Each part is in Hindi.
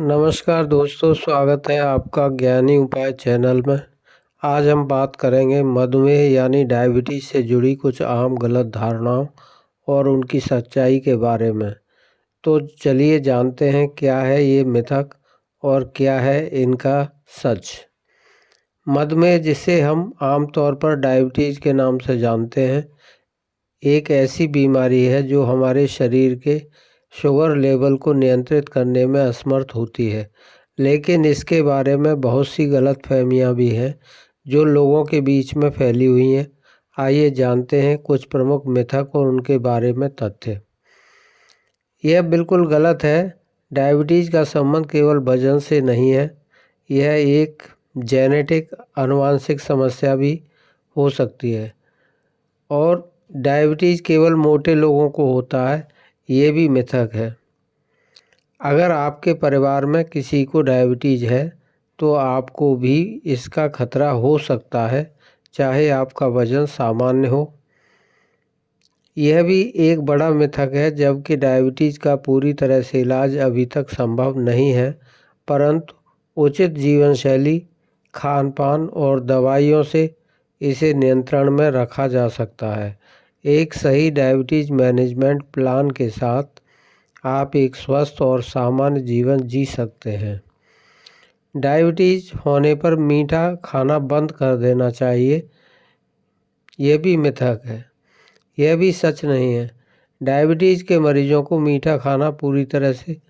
नमस्कार दोस्तों, स्वागत है आपका ज्ञानी उपाय चैनल में। आज हम बात करेंगे मधुमेह यानी डायबिटीज़ से जुड़ी कुछ आम गलत धारणाओं और उनकी सच्चाई के बारे में। तो चलिए जानते हैं क्या है ये मिथक और क्या है इनका सच। मधुमेह, जिसे हम आमतौर पर डायबिटीज़ के नाम से जानते हैं, एक ऐसी बीमारी है जो हमारे शरीर के शुगर लेवल को नियंत्रित करने में असमर्थ होती है। लेकिन इसके बारे में बहुत सी गलतफहमियां भी हैं जो लोगों के बीच में फैली हुई हैं। आइए जानते हैं कुछ प्रमुख मिथक और उनके बारे में तथ्य। यह बिल्कुल गलत है। डायबिटीज़ का संबंध केवल वजन से नहीं है, यह एक जेनेटिक आनुवंशिक समस्या भी हो सकती है। और डायबिटीज़ केवल मोटे लोगों को होता है, ये भी मिथक है। अगर आपके परिवार में किसी को डायबिटीज़ है तो आपको भी इसका खतरा हो सकता है, चाहे आपका वजन सामान्य हो। यह भी एक बड़ा मिथक है, जबकि डायबिटीज़ का पूरी तरह से इलाज अभी तक संभव नहीं है, परंतु उचित जीवन शैली, खान पान और दवाइयों से इसे नियंत्रण में रखा जा सकता है। एक सही डायबिटीज़ मैनेजमेंट प्लान के साथ आप एक स्वस्थ और सामान्य जीवन जी सकते हैं। डायबिटीज़ होने पर मीठा खाना बंद कर देना चाहिए, यह भी मिथक है, यह भी सच नहीं है। डायबिटीज़ के मरीजों को मीठा खाना पूरी तरह से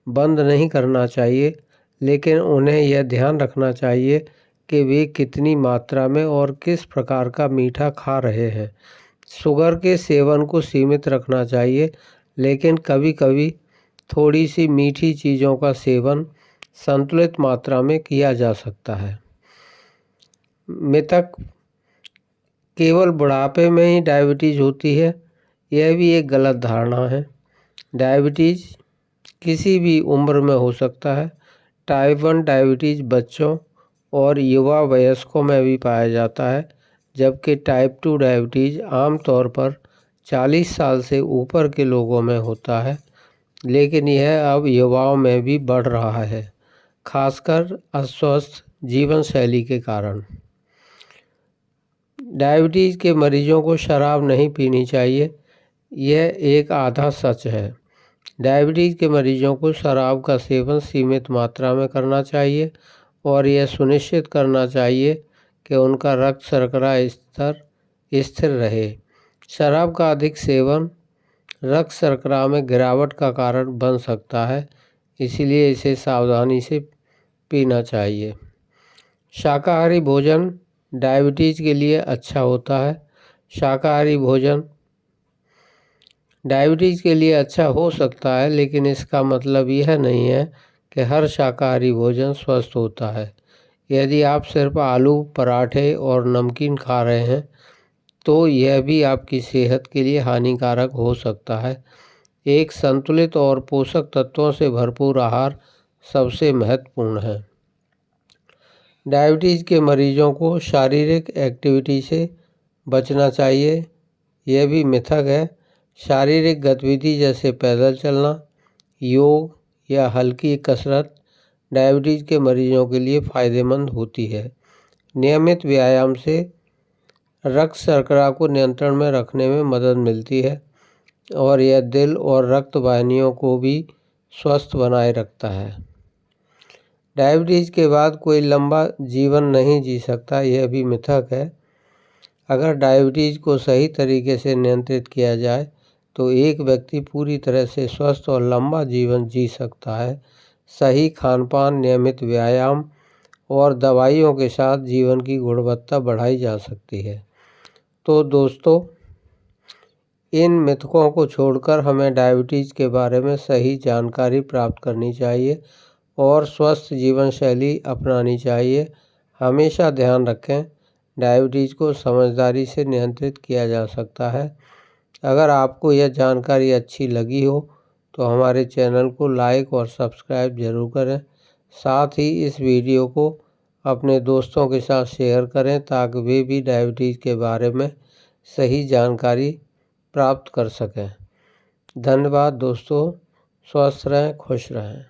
बंद नहीं करना चाहिए, लेकिन उन्हें यह ध्यान रखना चाहिए कि वे कितनी मात्रा में और किस प्रकार का मीठा खा रहे हैं। शुगर के सेवन को सीमित रखना चाहिए, लेकिन कभी कभी थोड़ी सी मीठी चीज़ों का सेवन संतुलित मात्रा में किया जा सकता है। मिथक केवल बुढ़ापे में ही डायबिटीज़ होती है, यह भी एक गलत धारणा है। डायबिटीज़ किसी भी उम्र में हो सकता है। टाइप 1 डायबिटीज़ बच्चों और युवा वयस्कों में भी पाया जाता है, जबकि टाइप 2 डायबिटीज़ आमतौर पर 40 साल से ऊपर के लोगों में होता है, लेकिन यह अब युवाओं में भी बढ़ रहा है, खासकर अस्वस्थ जीवन शैली के कारण। डायबिटीज़ के मरीजों को शराब नहीं पीनी चाहिए, यह एक आधा सच है। डायबिटीज़ के मरीजों को शराब का सेवन सीमित मात्रा में करना चाहिए और यह सुनिश्चित करना चाहिए कि उनका रक्त शर्करा स्तर स्थिर रहे। शराब का अधिक सेवन रक्त शर्करा में गिरावट का कारण बन सकता है, इसलिए इसे सावधानी से पीना चाहिए। शाकाहारी भोजन डायबिटीज़ के लिए अच्छा होता है। शाकाहारी भोजन डायबिटीज़ के लिए अच्छा हो सकता है, लेकिन इसका मतलब यह नहीं है कि हर शाकाहारी भोजन स्वस्थ होता है। यदि आप सिर्फ आलू, पराठे और नमकीन खा रहे हैं तो यह भी आपकी सेहत के लिए हानिकारक हो सकता है। एक संतुलित और पोषक तत्वों से भरपूर आहार सबसे महत्वपूर्ण है। डायबिटीज़ के मरीजों को शारीरिक एक्टिविटी से बचना चाहिए, यह भी मिथक है। शारीरिक गतिविधि जैसे पैदल चलना, योग या हल्की कसरत डायबिटीज़ के मरीजों के लिए फ़ायदेमंद होती है। नियमित व्यायाम से रक्त शर्करा को नियंत्रण में रखने में मदद मिलती है और यह दिल और रक्त वाहिनियों को भी स्वस्थ बनाए रखता है। डायबिटीज़ के बाद कोई लंबा जीवन नहीं जी सकता, यह भी मिथक है। अगर डायबिटीज़ को सही तरीके से नियंत्रित किया जाए तो एक व्यक्ति पूरी तरह से स्वस्थ और लंबा जीवन जी सकता है। सही खानपान, नियमित व्यायाम और दवाइयों के साथ जीवन की गुणवत्ता बढ़ाई जा सकती है। तो दोस्तों, इन मिथकों को छोड़कर हमें डायबिटीज़ के बारे में सही जानकारी प्राप्त करनी चाहिए और स्वस्थ जीवन शैली अपनानी चाहिए। हमेशा ध्यान रखें, डायबिटीज़ को समझदारी से नियंत्रित किया जा सकता है। अगर आपको यह जानकारी अच्छी लगी हो तो हमारे चैनल को लाइक और सब्सक्राइब ज़रूर करें। साथ ही इस वीडियो को अपने दोस्तों के साथ शेयर करें ताकि वे भी डायबिटीज़ के बारे में सही जानकारी प्राप्त कर सकें। धन्यवाद दोस्तों, स्वस्थ रहें, खुश रहें।